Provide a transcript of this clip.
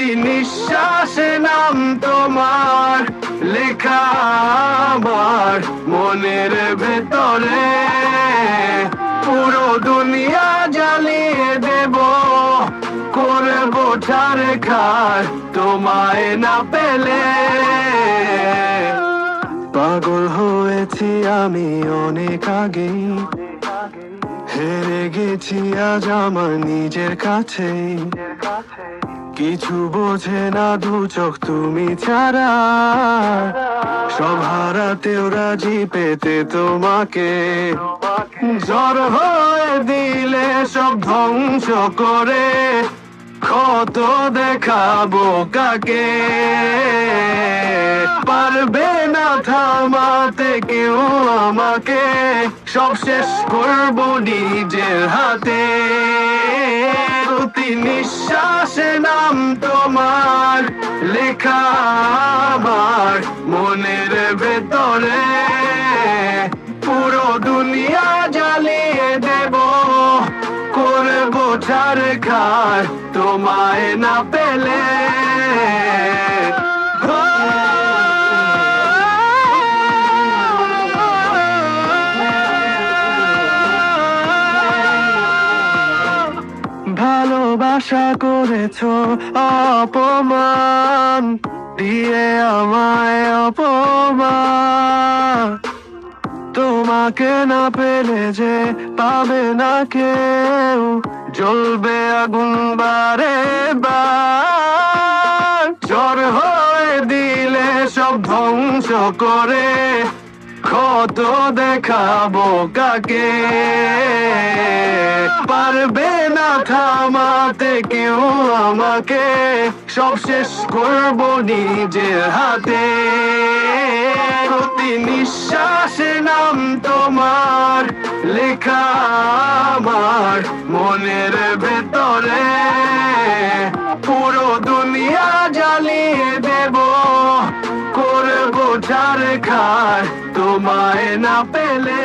প্রতি নিঃশ্বাসে নাম তোমার লেখা আমার মনের ভেতরে। পুরো দুনিয়া জ্বালিয়ে দেব, করব ছারখার তোমায় না পেলে। পাগল হয়েছি আমি অনেক আগেই, হেরে গেছি আজ আমার নিজের কাছে। কিছু বোঝে না দু চোখ তুমি ছাড়া, সব হারাতেও রাজি পেতে তোমাকে। জ্বর হয়ে দিলে সব ধ্বংস করে, কত দেখাবো কাকে। পারবে না থামাতে কেউ আমাকে, সব শেষ করবো নিজের হাতে। প্রতি নিঃশ্বাসে নাম তোমার লেখা আমার মনের ভেতরে। পুরো দুনিয়া জ্বালিয়ে দেব, করবো ছারখার তোমায় না পেলে। ভালোবাসা করেছো অপমান, দিয়ে আমায় অপমান। তোমাকে না পেলে যে পাবে না কেউ, জ্বলবে আগুন বারে বার। জ্বর হয়ে দিলে সব ধ্বংস করে, কত দেখাবো কাকে। পারবে না থামাতে কেউ আমাকে, সব শেষ করবো নিজের হাতে। প্রতি নিঃশ্বাসে নাম তোমার লেখা আমার মনের ভেতরে। পুরো দুনিয়া জ্বালিয়ে দেব, করবো ছারখার তোমায় না পেলে।